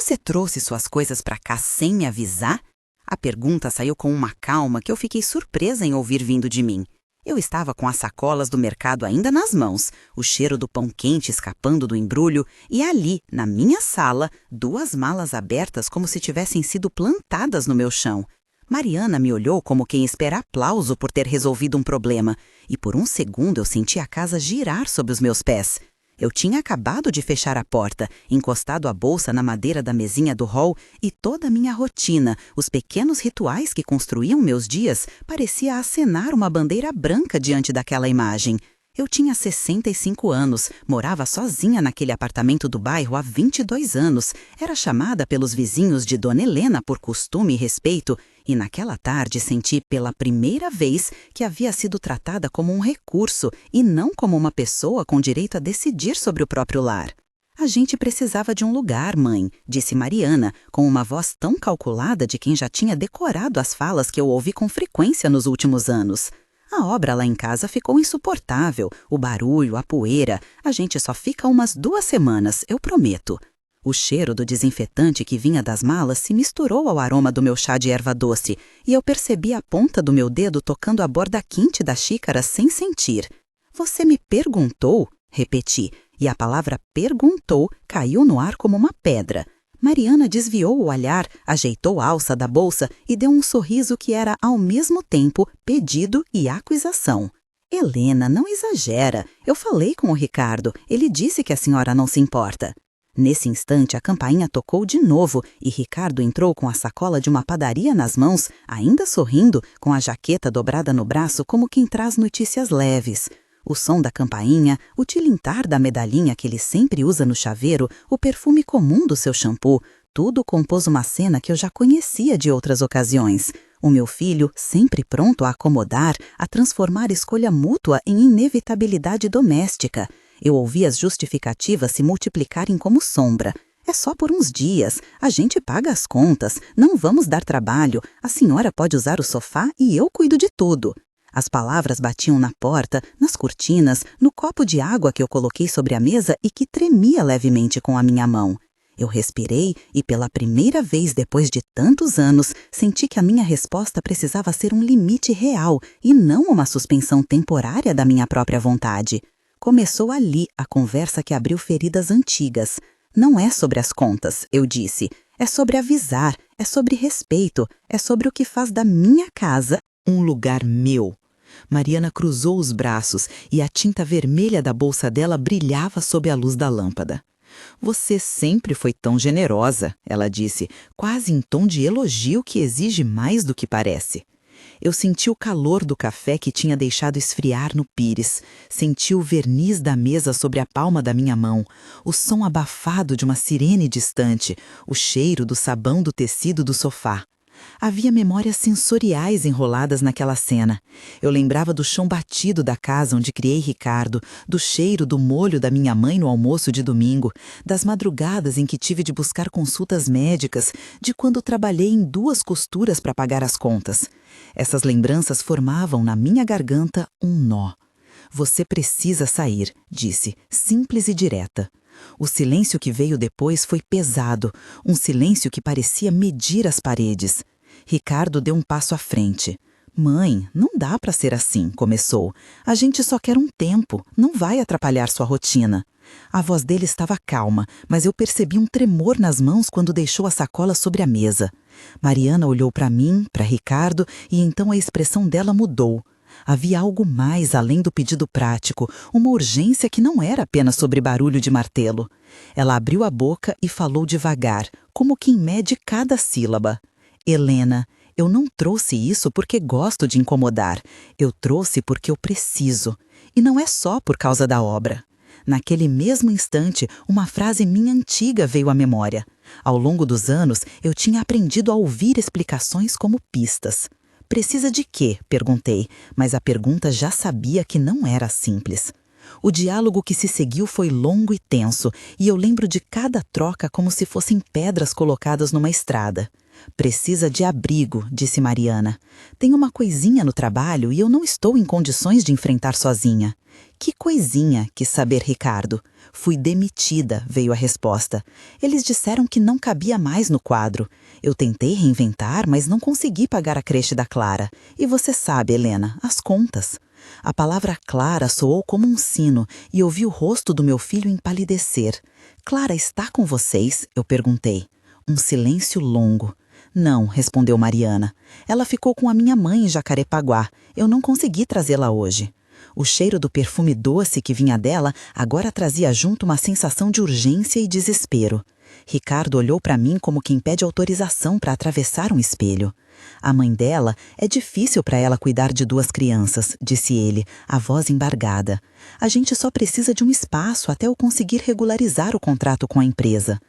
Você trouxe suas coisas para cá sem me avisar? A pergunta saiu com uma calma que eu fiquei surpresa em ouvir vindo de mim. Eu estava com as sacolas do mercado ainda nas mãos, o cheiro do pão quente escapando do embrulho e ali, na minha sala, 2 malas abertas como se tivessem sido plantadas no meu chão. Mariana me olhou como quem espera aplauso por ter resolvido um problema, e por um segundo eu senti a casa girar sob os meus pés. Eu tinha acabado de fechar a porta, encostado a bolsa na madeira da mesinha do hall, e toda a minha rotina, os pequenos rituais que construíam meus dias, parecia acenar uma bandeira branca diante daquela imagem. Eu tinha 65 anos, morava sozinha naquele apartamento do bairro há 22 anos, era chamada pelos vizinhos de Dona Helena por costume e respeito, e naquela tarde senti pela primeira vez que havia sido tratada como um recurso e não como uma pessoa com direito a decidir sobre o próprio lar. A gente precisava de um lugar, mãe, disse Mariana, com uma voz tão calculada de quem já tinha decorado as falas que eu ouvi com frequência nos últimos anos. A obra lá em casa ficou insuportável, o barulho, a poeira. A gente só fica umas 2 semanas, eu prometo. O cheiro do desinfetante que vinha das malas se misturou ao aroma do meu chá de erva doce e eu percebi a ponta do meu dedo tocando a borda quente da xícara sem sentir. Você me perguntou? Repeti, e a palavra perguntou caiu no ar como uma pedra. Mariana desviou o olhar, ajeitou a alça da bolsa e deu um sorriso que era, ao mesmo tempo, pedido e acusação. Helena, não exagera. Eu falei com o Ricardo. Ele disse que a senhora não se importa. Nesse instante, a campainha tocou de novo e Ricardo entrou com a sacola de uma padaria nas mãos, ainda sorrindo, com a jaqueta dobrada no braço como quem traz notícias leves. O som da campainha, o tilintar da medalhinha que ele sempre usa no chaveiro, o perfume comum do seu shampoo, tudo compôs uma cena que eu já conhecia de outras ocasiões. O meu filho, sempre pronto a acomodar, a transformar escolha mútua em inevitabilidade doméstica. Eu ouvi as justificativas se multiplicarem como sombra. É só por uns dias, a gente paga as contas, não vamos dar trabalho, a senhora pode usar o sofá e eu cuido de tudo. As palavras batiam na porta, nas cortinas, no copo de água que eu coloquei sobre a mesa e que tremia levemente com a minha mão. Eu respirei e, pela primeira vez depois de tantos anos, senti que a minha resposta precisava ser um limite real e não uma suspensão temporária da minha própria vontade. Começou ali a conversa que abriu feridas antigas. Não é sobre as contas, eu disse. É sobre avisar, é sobre respeito, é sobre o que faz da minha casa um lugar meu. Mariana cruzou os braços e a tinta vermelha da bolsa dela brilhava sob a luz da lâmpada. Você sempre foi tão generosa, ela disse, quase em tom de elogio que exige mais do que parece. Eu senti o calor do café que tinha deixado esfriar no pires, senti o verniz da mesa sobre a palma da minha mão, o som abafado de uma sirene distante, o cheiro do sabão do tecido do sofá. Havia memórias sensoriais enroladas naquela cena. Eu lembrava do chão batido da casa onde criei Ricardo, do cheiro do molho da minha mãe no almoço de domingo, das madrugadas em que tive de buscar consultas médicas, de quando trabalhei em 2 costuras para pagar as contas. Essas lembranças formavam na minha garganta um nó. Você precisa sair, disse, simples e direta. O silêncio que veio depois foi pesado, um silêncio que parecia medir as paredes. Ricardo deu um passo à frente. Mãe, não dá para ser assim, começou. A gente só quer um tempo, não vai atrapalhar sua rotina. A voz dele estava calma, mas eu percebi um tremor nas mãos quando deixou a sacola sobre a mesa. Mariana olhou para mim, para Ricardo, e então a expressão dela mudou. Havia algo mais além do pedido prático, uma urgência que não era apenas sobre barulho de martelo. Ela abriu a boca e falou devagar, como quem mede cada sílaba. Helena, eu não trouxe isso porque gosto de incomodar. Eu trouxe porque eu preciso. E não é só por causa da obra. Naquele mesmo instante, uma frase minha antiga veio à memória. Ao longo dos anos, eu tinha aprendido a ouvir explicações como pistas. Precisa de quê? Perguntei, mas a pergunta já sabia que não era simples. O diálogo que se seguiu foi longo e tenso, e eu lembro de cada troca como se fossem pedras colocadas numa estrada. Precisa de abrigo, disse Mariana. Tem uma coisinha no trabalho e eu não estou em condições de enfrentar sozinha. Que coisinha, quis saber Ricardo. Fui demitida, veio a resposta. Eles disseram que não cabia mais no quadro. Eu tentei reinventar, mas não consegui pagar a creche da Clara. E você sabe, Helena, as contas. A palavra Clara soou como um sino e eu vi o rosto do meu filho empalidecer. Clara está com vocês? Eu perguntei. Um silêncio longo. Não, respondeu Mariana. Ela ficou com a minha mãe em Jacarepaguá. Eu não consegui trazê-la hoje. O cheiro do perfume doce que vinha dela agora trazia junto uma sensação de urgência e desespero. Ricardo olhou para mim como quem pede autorização para atravessar um espelho. A mãe dela, é difícil para ela cuidar de 2 crianças, disse ele, a voz embargada. A gente só precisa de um espaço até eu conseguir regularizar o contrato com a empresa.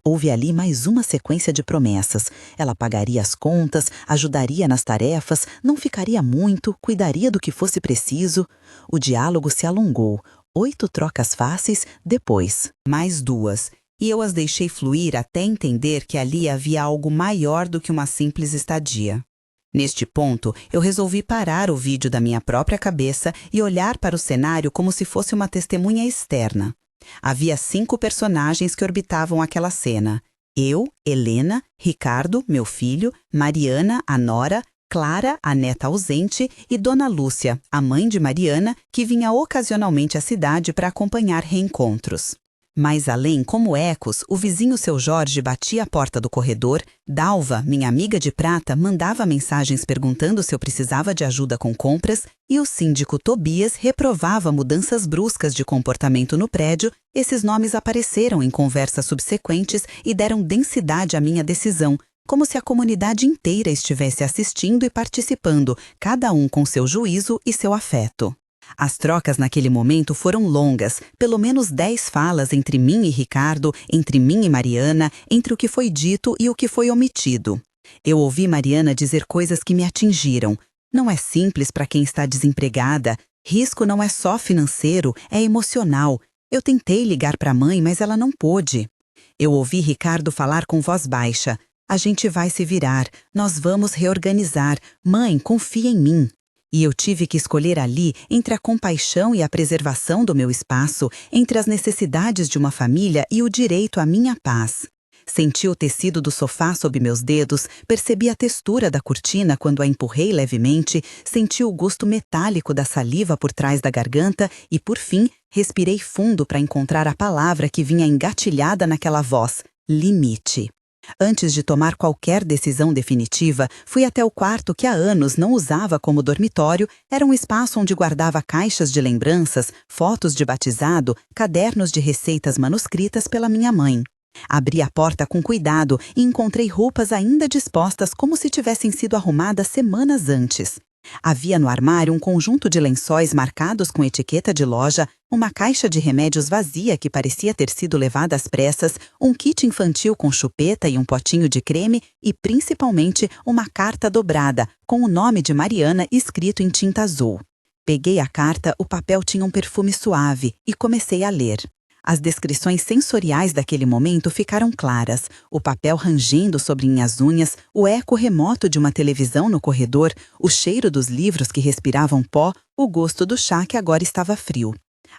Houve ali mais uma sequência de promessas. Ela pagaria as contas, ajudaria nas tarefas, não ficaria muito, cuidaria do que fosse preciso. O diálogo se alongou. 8 trocas fáceis, depois, mais 2. E eu as deixei fluir até entender que ali havia algo maior do que uma simples estadia. Neste ponto, eu resolvi parar o vídeo da minha própria cabeça e olhar para o cenário como se fosse uma testemunha externa. Havia 5 personagens que orbitavam aquela cena. Eu, Helena, Ricardo, meu filho, Mariana, a nora, Clara, a neta ausente, e Dona Lúcia, a mãe de Mariana, que vinha ocasionalmente à cidade para acompanhar reencontros. Mais além, como ecos, o vizinho seu Jorge batia a porta do corredor, Dalva, minha amiga de prata, mandava mensagens perguntando se eu precisava de ajuda com compras e o síndico Tobias reprovava mudanças bruscas de comportamento no prédio. Esses nomes apareceram em conversas subsequentes e deram densidade à minha decisão, como se a comunidade inteira estivesse assistindo e participando, cada um com seu juízo e seu afeto. As trocas naquele momento foram longas, pelo menos 10 falas entre mim e Ricardo, entre mim e Mariana, entre o que foi dito e o que foi omitido. Eu ouvi Mariana dizer coisas que me atingiram. Não é simples para quem está desempregada. Risco não é só financeiro, é emocional. Eu tentei ligar para a mãe, mas ela não pôde. Eu ouvi Ricardo falar com voz baixa. A gente vai se virar, nós vamos reorganizar. Mãe, confia em mim. E eu tive que escolher ali entre a compaixão e a preservação do meu espaço, entre as necessidades de uma família e o direito à minha paz. Senti o tecido do sofá sob meus dedos, percebi a textura da cortina quando a empurrei levemente, senti o gosto metálico da saliva por trás da garganta e, por fim, respirei fundo para encontrar a palavra que vinha engatilhada naquela voz: limite. Antes de tomar qualquer decisão definitiva, fui até o quarto que há anos não usava como dormitório. Era um espaço onde guardava caixas de lembranças, fotos de batizado, cadernos de receitas manuscritas pela minha mãe. Abri a porta com cuidado e encontrei roupas ainda dispostas como se tivessem sido arrumadas semanas antes. Havia no armário um conjunto de lençóis marcados com etiqueta de loja, uma caixa de remédios vazia que parecia ter sido levada às pressas, um kit infantil com chupeta e um potinho de creme e, principalmente, uma carta dobrada, com o nome de Mariana escrito em tinta azul. Peguei a carta, o papel tinha um perfume suave e comecei a ler. As descrições sensoriais daquele momento ficaram claras, o papel rangendo sobre minhas unhas, o eco remoto de uma televisão no corredor, o cheiro dos livros que respiravam pó, o gosto do chá que agora estava frio.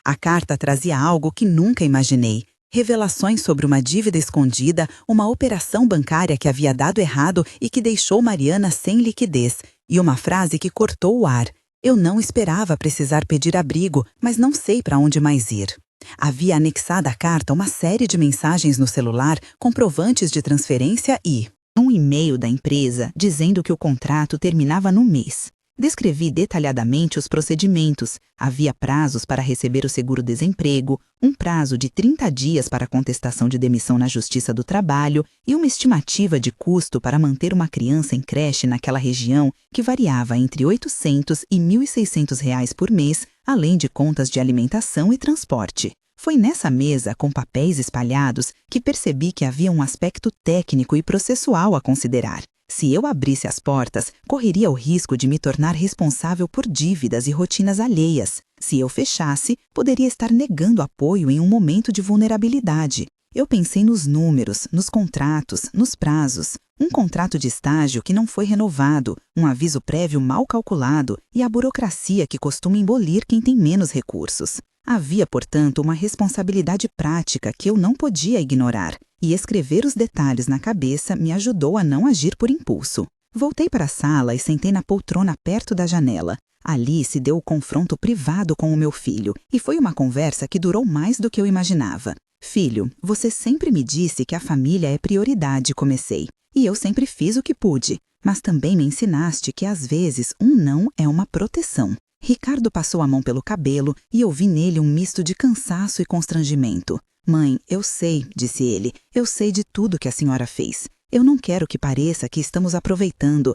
A carta trazia algo que nunca imaginei. Revelações sobre uma dívida escondida, uma operação bancária que havia dado errado e que deixou Mariana sem liquidez, e uma frase que cortou o ar. Eu não esperava precisar pedir abrigo, mas não sei para onde mais ir. Havia anexada à carta uma série de mensagens no celular, comprovantes de transferência e um e-mail da empresa dizendo que o contrato terminava no mês. Descrevi detalhadamente os procedimentos. Havia prazos para receber o seguro-desemprego, um prazo de 30 dias para contestação de demissão na Justiça do Trabalho e uma estimativa de custo para manter uma criança em creche naquela região que variava entre R$800 e R$1.600 por mês, além de contas de alimentação e transporte. Foi nessa mesa, com papéis espalhados, que percebi que havia um aspecto técnico e processual a considerar. Se eu abrisse as portas, correria o risco de me tornar responsável por dívidas e rotinas alheias. Se eu fechasse, poderia estar negando apoio em um momento de vulnerabilidade. Eu pensei nos números, nos contratos, nos prazos. Um contrato de estágio que não foi renovado, um aviso prévio mal calculado e a burocracia que costuma embolir quem tem menos recursos. Havia, portanto, uma responsabilidade prática que eu não podia ignorar, e escrever os detalhes na cabeça me ajudou a não agir por impulso. Voltei para a sala e sentei na poltrona perto da janela. Ali se deu o confronto privado com o meu filho, e foi uma conversa que durou mais do que eu imaginava. Filho, você sempre me disse que a família é prioridade, comecei. E eu sempre fiz o que pude, mas também me ensinaste que às vezes um não é uma proteção. Ricardo passou a mão pelo cabelo e eu vi nele um misto de cansaço e constrangimento. Mãe, eu sei, disse ele, eu sei de tudo que a senhora fez. Eu não quero que pareça que estamos aproveitando,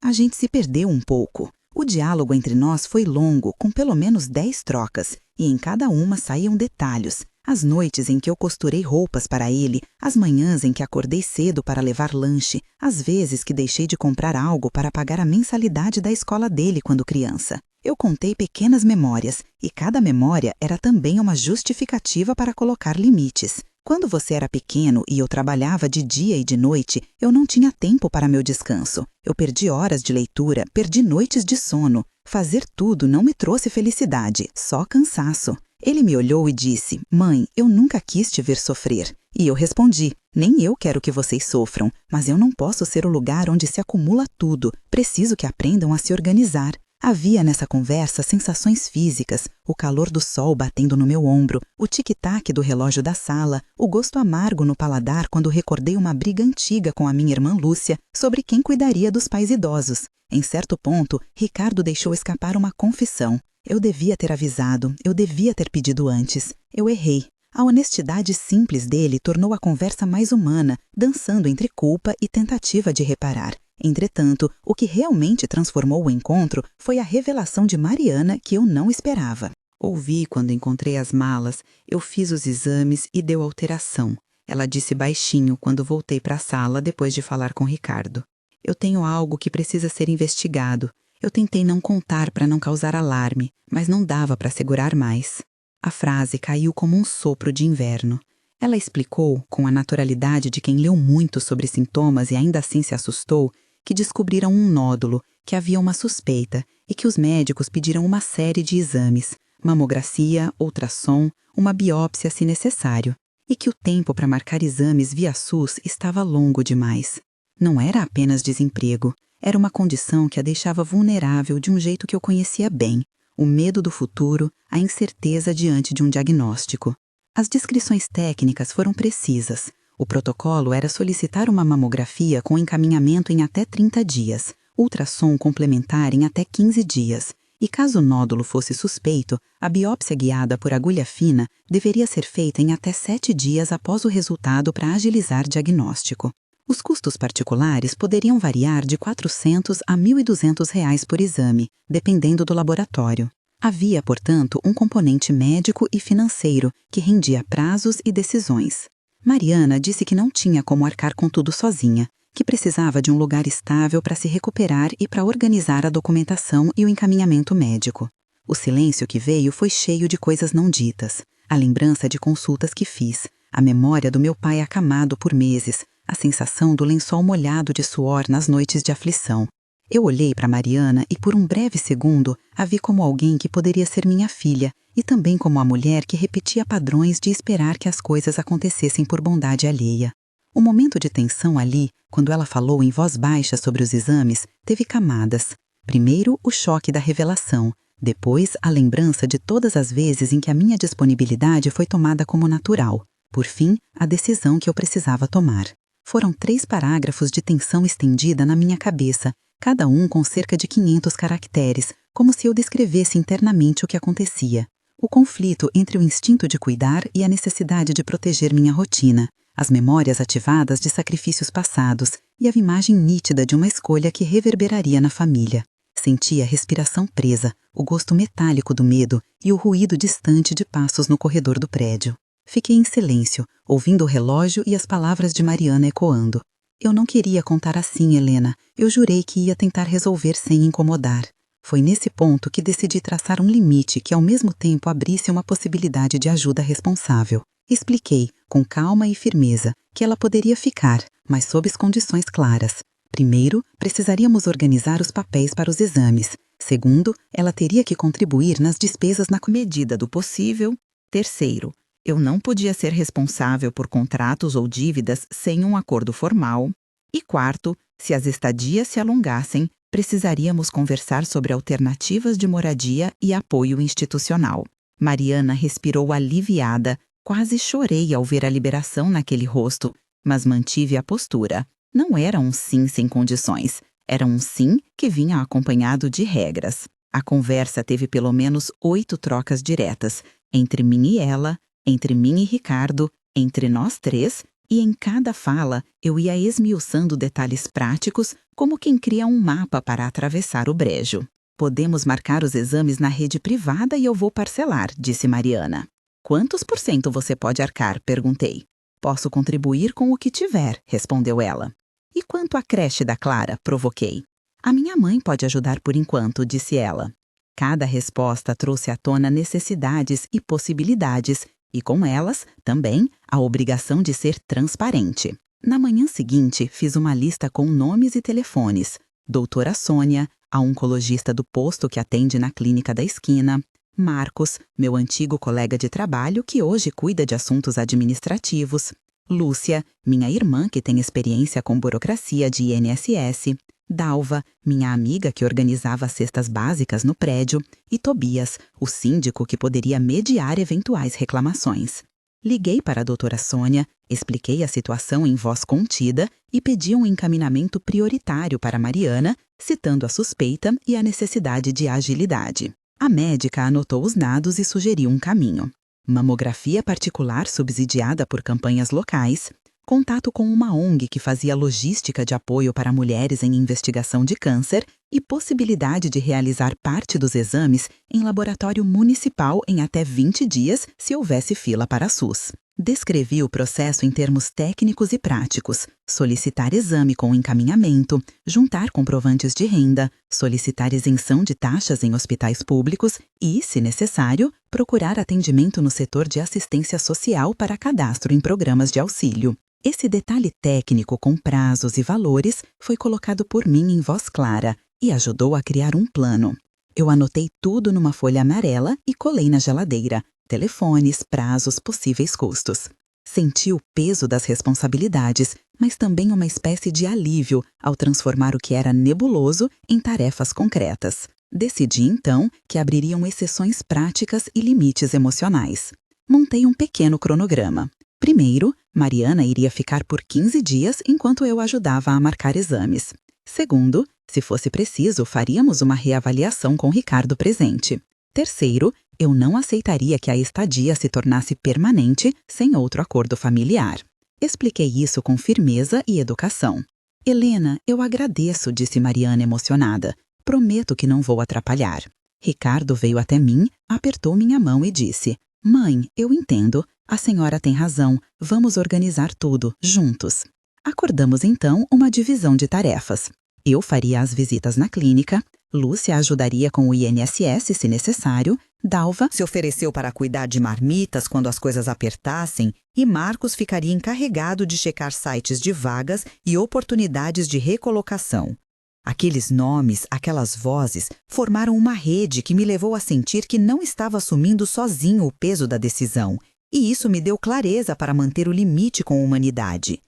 a gente se perdeu um pouco. O diálogo entre nós foi longo, com pelo menos 10 trocas, e em cada uma saíam detalhes. As noites em que eu costurei roupas para ele, as manhãs em que acordei cedo para levar lanche, as vezes que deixei de comprar algo para pagar a mensalidade da escola dele quando criança. Eu contei pequenas memórias, e cada memória era também uma justificativa para colocar limites. Quando você era pequeno e eu trabalhava de dia e de noite, eu não tinha tempo para meu descanso. Eu perdi horas de leitura, perdi noites de sono. Fazer tudo não me trouxe felicidade, só cansaço. Ele me olhou e disse, mãe, eu nunca quis te ver sofrer. E eu respondi, nem eu quero que vocês sofram, mas eu não posso ser o lugar onde se acumula tudo. Preciso que aprendam a se organizar. Havia nessa conversa sensações físicas, o calor do sol batendo no meu ombro, o tic-tac do relógio da sala, o gosto amargo no paladar quando recordei uma briga antiga com a minha irmã Lúcia sobre quem cuidaria dos pais idosos. Em certo ponto, Ricardo deixou escapar uma confissão. Eu devia ter avisado, eu devia ter pedido antes. Eu errei. A honestidade simples dele tornou a conversa mais humana, dançando entre culpa e tentativa de reparar. Entretanto, o que realmente transformou o encontro foi a revelação de Mariana que eu não esperava. Ouvi quando encontrei as malas, eu fiz os exames e deu alteração. Ela disse baixinho quando voltei para a sala depois de falar com Ricardo. Eu tenho algo que precisa ser investigado. Eu tentei não contar para não causar alarme, mas não dava para segurar mais. A frase caiu como um sopro de inverno. Ela explicou, com a naturalidade de quem leu muito sobre sintomas e ainda assim se assustou, que descobriram um nódulo, que havia uma suspeita e que os médicos pediram uma série de exames, mamografia, ultrassom, uma biópsia se necessário, e que o tempo para marcar exames via SUS estava longo demais. Não era apenas desemprego, era uma condição que a deixava vulnerável de um jeito que eu conhecia bem, o medo do futuro, a incerteza diante de um diagnóstico. As descrições técnicas foram precisas. O protocolo era solicitar uma mamografia com encaminhamento em até 30 dias, ultrassom complementar em até 15 dias, e caso o nódulo fosse suspeito, a biópsia guiada por agulha fina deveria ser feita em até 7 dias após o resultado para agilizar diagnóstico. Os custos particulares poderiam variar de R$ 400 a R$ 1.200 por exame, dependendo do laboratório. Havia, portanto, um componente médico e financeiro que rendia prazos e decisões. Mariana disse que não tinha como arcar com tudo sozinha, que precisava de um lugar estável para se recuperar e para organizar a documentação e o encaminhamento médico. O silêncio que veio foi cheio de coisas não ditas, a lembrança de consultas que fiz, a memória do meu pai acamado por meses, a sensação do lençol molhado de suor nas noites de aflição. Eu olhei para Mariana e por um breve segundo a vi como alguém que poderia ser minha filha e também como a mulher que repetia padrões de esperar que as coisas acontecessem por bondade alheia. O momento de tensão ali, quando ela falou em voz baixa sobre os exames, teve camadas. Primeiro, o choque da revelação. Depois, a lembrança de todas as vezes em que a minha disponibilidade foi tomada como natural. Por fim, a decisão que eu precisava tomar. Foram 3 parágrafos de tensão estendida na minha cabeça, cada um com cerca de 500 caracteres, como se eu descrevesse internamente o que acontecia. O conflito entre o instinto de cuidar e a necessidade de proteger minha rotina, as memórias ativadas de sacrifícios passados e a imagem nítida de uma escolha que reverberaria na família. Senti a respiração presa, o gosto metálico do medo e o ruído distante de passos no corredor do prédio. Fiquei em silêncio, ouvindo o relógio e as palavras de Mariana ecoando. Eu não queria contar assim, Helena. Eu jurei que ia tentar resolver sem incomodar. Foi nesse ponto que decidi traçar um limite que ao mesmo tempo abrisse uma possibilidade de ajuda responsável. Expliquei, com calma e firmeza, que ela poderia ficar, mas sob as condições claras. Primeiro, precisaríamos organizar os papéis para os exames. Segundo, ela teria que contribuir nas despesas na medida do possível. Terceiro, eu não podia ser responsável por contratos ou dívidas sem um acordo formal. E quarto, se as estadias se alongassem, precisaríamos conversar sobre alternativas de moradia e apoio institucional. Mariana respirou aliviada, quase chorei ao ver a liberação naquele rosto, mas mantive a postura. Não era um sim sem condições, era um sim que vinha acompanhado de regras. A conversa teve pelo menos 8 trocas diretas, entre mim e ela, entre mim e Ricardo, entre nós três, e em cada fala eu ia esmiuçando detalhes práticos, como quem cria um mapa para atravessar o brejo. Podemos marcar os exames na rede privada e eu vou parcelar, disse Mariana. Quantos por cento você pode arcar? Perguntei. Posso contribuir com o que tiver, respondeu ela. E quanto à creche da Clara? Provoquei. A minha mãe pode ajudar por enquanto, disse ela. Cada resposta trouxe à tona necessidades e possibilidades, e com elas, também, a obrigação de ser transparente. Na manhã seguinte, fiz uma lista com nomes e telefones. Doutora Sônia, a oncologista do posto que atende na clínica da esquina. Marcos, meu antigo colega de trabalho que hoje cuida de assuntos administrativos. Lúcia, minha irmã que tem experiência com burocracia de INSS. Dalva, minha amiga que organizava as cestas básicas no prédio. E Tobias, o síndico que poderia mediar eventuais reclamações. Liguei para a doutora Sônia, expliquei a situação em voz contida e pedi um encaminhamento prioritário para Mariana, citando a suspeita e a necessidade de agilidade. A médica anotou os dados e sugeriu um caminho. Mamografia particular subsidiada por campanhas locais, contato com uma ONG que fazia logística de apoio para mulheres em investigação de câncer e possibilidade de realizar parte dos exames em laboratório municipal em até 20 dias se houvesse fila para a SUS. Descrevi o processo em termos técnicos e práticos, solicitar exame com encaminhamento, juntar comprovantes de renda, solicitar isenção de taxas em hospitais públicos e, se necessário, procurar atendimento no setor de assistência social para cadastro em programas de auxílio. Esse detalhe técnico com prazos e valores foi colocado por mim em voz clara e ajudou a criar um plano. Eu anotei tudo numa folha amarela e colei na geladeira. Telefones, prazos, possíveis custos. Senti o peso das responsabilidades, mas também uma espécie de alívio ao transformar o que era nebuloso em tarefas concretas. Decidi, então, que abririam exceções práticas e limites emocionais. Montei um pequeno cronograma. Primeiro, Mariana iria ficar por 15 dias enquanto eu ajudava a marcar exames. Segundo, se fosse preciso, faríamos uma reavaliação com Ricardo presente. Terceiro, eu não aceitaria que a estadia se tornasse permanente sem outro acordo familiar. Expliquei isso com firmeza e educação. Helena, eu agradeço, disse Mariana emocionada. Prometo que não vou atrapalhar. Ricardo veio até mim, apertou minha mão e disse: Mãe, eu entendo. A senhora tem razão. Vamos organizar tudo, juntos. Acordamos então uma divisão de tarefas. Eu faria as visitas na clínica, Lúcia ajudaria com o INSS se necessário, Dalva se ofereceu para cuidar de marmitas quando as coisas apertassem e Marcos ficaria encarregado de checar sites de vagas e oportunidades de recolocação. Aqueles nomes, aquelas vozes, formaram uma rede que me levou a sentir que não estava assumindo sozinho o peso da decisão, e isso me deu clareza para manter o limite com a humanidade.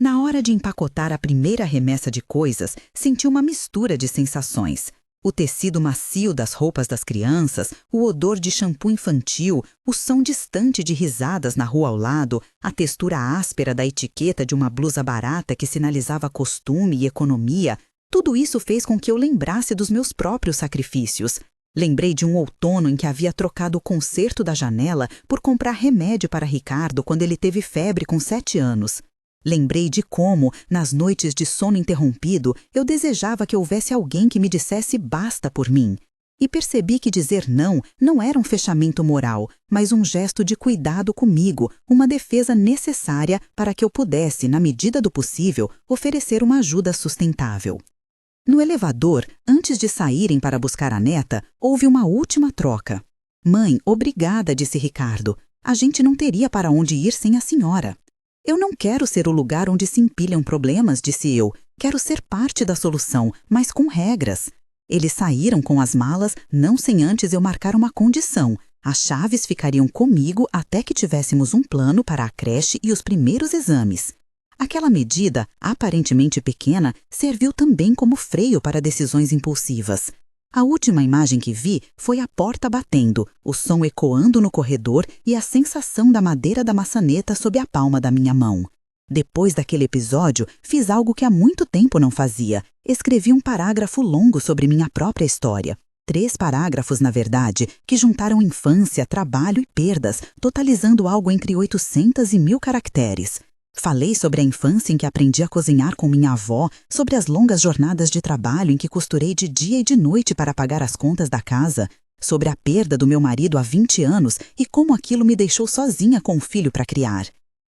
Na hora de empacotar a primeira remessa de coisas, senti uma mistura de sensações. O tecido macio das roupas das crianças, o odor de shampoo infantil, o som distante de risadas na rua ao lado, a textura áspera da etiqueta de uma blusa barata que sinalizava costume e economia, tudo isso fez com que eu lembrasse dos meus próprios sacrifícios. Lembrei de um outono em que havia trocado o conserto da janela por comprar remédio para Ricardo quando ele teve febre com 7 anos. Lembrei de como, nas noites de sono interrompido, eu desejava que houvesse alguém que me dissesse basta por mim. E percebi que dizer não era um fechamento moral, mas um gesto de cuidado comigo, uma defesa necessária para que eu pudesse, na medida do possível, oferecer uma ajuda sustentável. No elevador, antes de saírem para buscar a neta, houve uma última troca. Mãe, obrigada, disse Ricardo. A gente não teria para onde ir sem a senhora. Eu não quero ser o lugar onde se empilham problemas, disse eu. Quero ser parte da solução, mas com regras. Eles saíram com as malas, não sem antes eu marcar uma condição. As chaves ficariam comigo até que tivéssemos um plano para a creche e os primeiros exames. Aquela medida, aparentemente pequena, serviu também como freio para decisões impulsivas. A última imagem que vi foi a porta batendo, o som ecoando no corredor e a sensação da madeira da maçaneta sob a palma da minha mão. Depois daquele episódio, fiz algo que há muito tempo não fazia. Escrevi um parágrafo longo sobre minha própria história. 3 parágrafos, na verdade, que juntaram infância, trabalho e perdas, totalizando algo entre 800 e 1000 caracteres. Falei sobre a infância em que aprendi a cozinhar com minha avó, sobre as longas jornadas de trabalho em que costurei de dia e de noite para pagar as contas da casa, sobre a perda do meu marido há 20 anos e como aquilo me deixou sozinha com um filho para criar.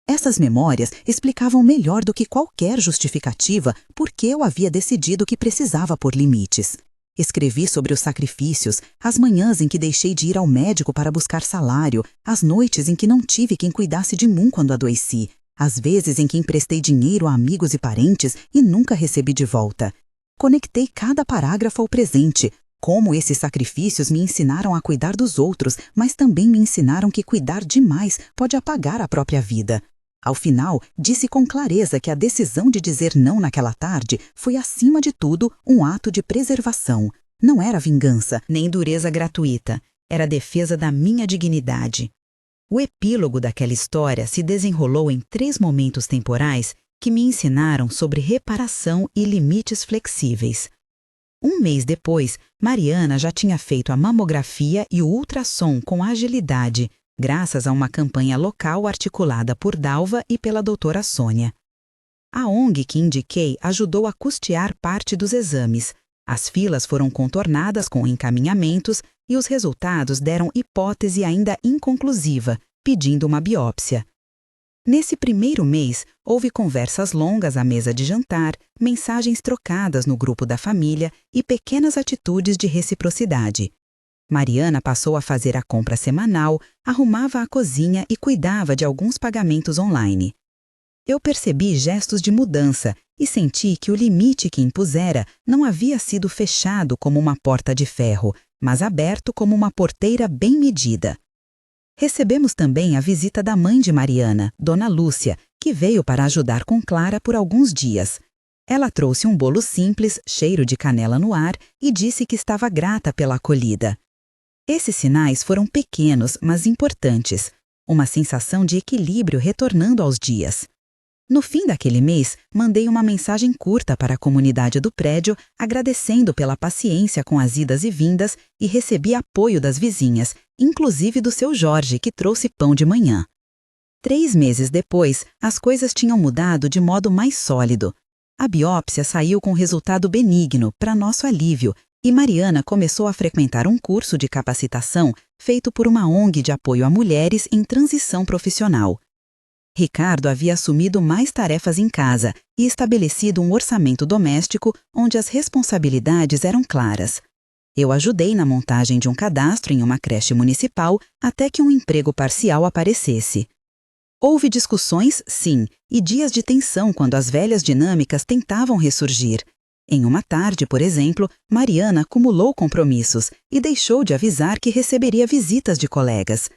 Essas memórias explicavam melhor do que qualquer justificativa por que eu havia decidido que precisava pôr limites. Escrevi sobre os sacrifícios, as manhãs em que deixei de ir ao médico para buscar salário, as noites em que não tive quem cuidasse de mim quando adoeci, as vezes em que emprestei dinheiro a amigos e parentes e nunca recebi de volta. Conectei cada parágrafo ao presente, como esses sacrifícios me ensinaram a cuidar dos outros, mas também me ensinaram que cuidar demais pode apagar a própria vida. Ao final, disse com clareza que a decisão de dizer não naquela tarde foi, acima de tudo, um ato de preservação. Não era vingança, nem dureza gratuita. Era a defesa da minha dignidade. O epílogo daquela história se desenrolou em 3 momentos temporais que me ensinaram sobre reparação e limites flexíveis. Um mês depois, Mariana já tinha feito a mamografia e o ultrassom com agilidade, graças a uma campanha local articulada por Dalva e pela doutora Sônia. A ONG que indiquei ajudou a custear parte dos exames. As filas foram contornadas com encaminhamentos e os resultados deram hipótese ainda inconclusiva, pedindo uma biópsia. Nesse primeiro mês, houve conversas longas à mesa de jantar, mensagens trocadas no grupo da família e pequenas atitudes de reciprocidade. Mariana passou a fazer a compra semanal, arrumava a cozinha e cuidava de alguns pagamentos online. Eu percebi gestos de mudança e senti que o limite que impusera não havia sido fechado como uma porta de ferro, mas aberto como uma porteira bem medida. Recebemos também a visita da mãe de Mariana, Dona Lúcia, que veio para ajudar com Clara por alguns dias. Ela trouxe um bolo simples, cheiro de canela no ar, e disse que estava grata pela acolhida. Esses sinais foram pequenos, mas importantes. Uma sensação de equilíbrio retornando aos dias. No fim daquele mês, mandei uma mensagem curta para a comunidade do prédio, agradecendo pela paciência com as idas e vindas e recebi apoio das vizinhas, inclusive do seu Jorge, que trouxe pão de manhã. 3 meses depois, as coisas tinham mudado de modo mais sólido. A biópsia saiu com resultado benigno, para nosso alívio, e Mariana começou a frequentar um curso de capacitação feito por uma ONG de apoio a mulheres em transição profissional. Ricardo havia assumido mais tarefas em casa e estabelecido um orçamento doméstico onde as responsabilidades eram claras. Eu ajudei na montagem de um cadastro em uma creche municipal até que um emprego parcial aparecesse. Houve discussões, sim, e dias de tensão quando as velhas dinâmicas tentavam ressurgir. Em uma tarde, por exemplo, Mariana acumulou compromissos e deixou de avisar que receberia visitas de colegas.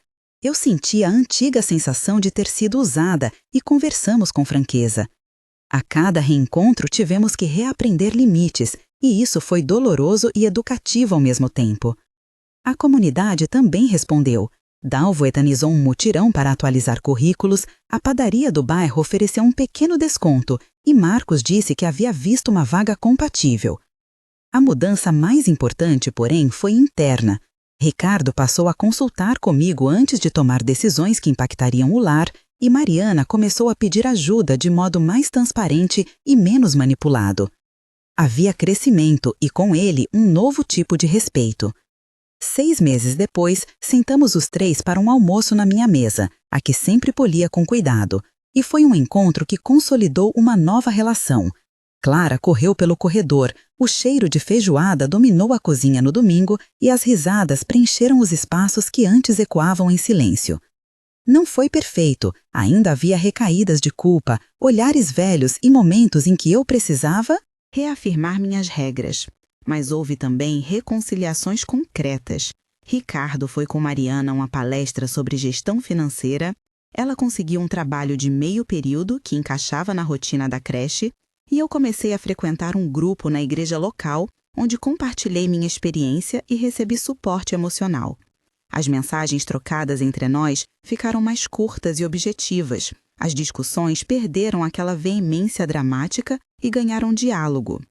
Eu senti a antiga sensação de ter sido usada e conversamos com franqueza. A cada reencontro tivemos que reaprender limites, e isso foi doloroso e educativo ao mesmo tempo. A comunidade também respondeu. Dalvo eternizou um mutirão para atualizar currículos, a padaria do bairro ofereceu um pequeno desconto e Marcos disse que havia visto uma vaga compatível. A mudança mais importante, porém, foi interna. Ricardo passou a consultar comigo antes de tomar decisões que impactariam o lar e Mariana começou a pedir ajuda de modo mais transparente e menos manipulado. Havia crescimento e, com ele, um novo tipo de respeito. 6 meses depois, sentamos os 3 para um almoço na minha mesa, a que sempre polia com cuidado, e foi um encontro que consolidou uma nova relação. Clara correu pelo corredor, o cheiro de feijoada dominou a cozinha no domingo e as risadas preencheram os espaços que antes ecoavam em silêncio. Não foi perfeito, ainda havia recaídas de culpa, olhares velhos e momentos em que eu precisava reafirmar minhas regras. Mas houve também reconciliações concretas. Ricardo foi com Mariana a uma palestra sobre gestão financeira, ela conseguiu um trabalho de meio período que encaixava na rotina da creche e eu comecei a frequentar um grupo na igreja local, onde compartilhei minha experiência e recebi suporte emocional. As mensagens trocadas entre nós ficaram mais curtas e objetivas. As discussões perderam aquela veemência dramática e ganharam diálogo.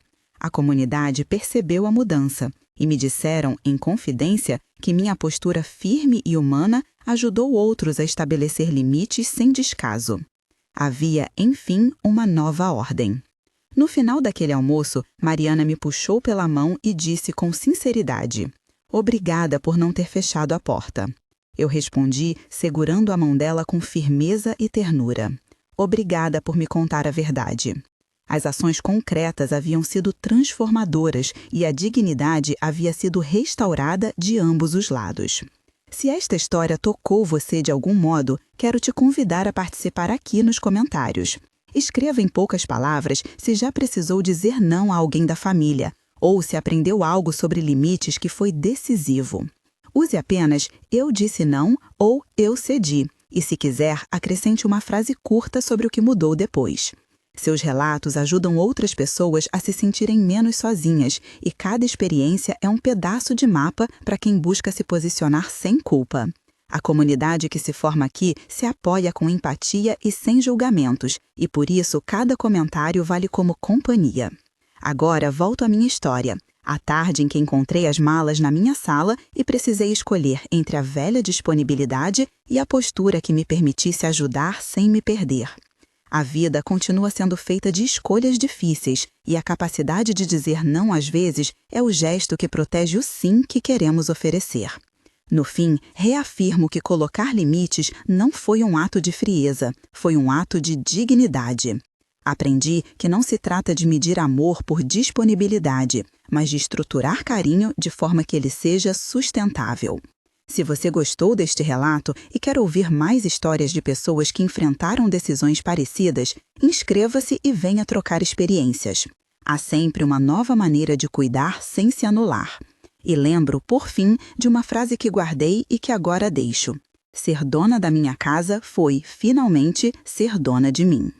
A comunidade percebeu a mudança e me disseram, em confidência, que minha postura firme e humana ajudou outros a estabelecer limites sem descaso. Havia, enfim, uma nova ordem. No final daquele almoço, Mariana me puxou pela mão e disse com sinceridade: "Obrigada por não ter fechado a porta." Eu respondi, segurando a mão dela com firmeza e ternura: "Obrigada por me contar a verdade." As ações concretas haviam sido transformadoras e a dignidade havia sido restaurada de ambos os lados. Se esta história tocou você de algum modo, quero te convidar a participar aqui nos comentários. Escreva em poucas palavras se já precisou dizer não a alguém da família, ou se aprendeu algo sobre limites que foi decisivo. Use apenas "eu disse não" ou "eu cedi", e se quiser, acrescente uma frase curta sobre o que mudou depois. Seus relatos ajudam outras pessoas a se sentirem menos sozinhas e cada experiência é um pedaço de mapa para quem busca se posicionar sem culpa. A comunidade que se forma aqui se apoia com empatia e sem julgamentos, e por isso cada comentário vale como companhia. Agora volto à minha história. À tarde em que encontrei as malas na minha sala e precisei escolher entre a velha disponibilidade e a postura que me permitisse ajudar sem me perder. A vida continua sendo feita de escolhas difíceis e a capacidade de dizer não às vezes é o gesto que protege o sim que queremos oferecer. No fim, reafirmo que colocar limites não foi um ato de frieza, foi um ato de dignidade. Aprendi que não se trata de medir amor por disponibilidade, mas de estruturar carinho de forma que ele seja sustentável. Se você gostou deste relato e quer ouvir mais histórias de pessoas que enfrentaram decisões parecidas, inscreva-se e venha trocar experiências. Há sempre uma nova maneira de cuidar sem se anular. E lembro, por fim, de uma frase que guardei e que agora deixo: ser dona da minha casa foi, finalmente, ser dona de mim.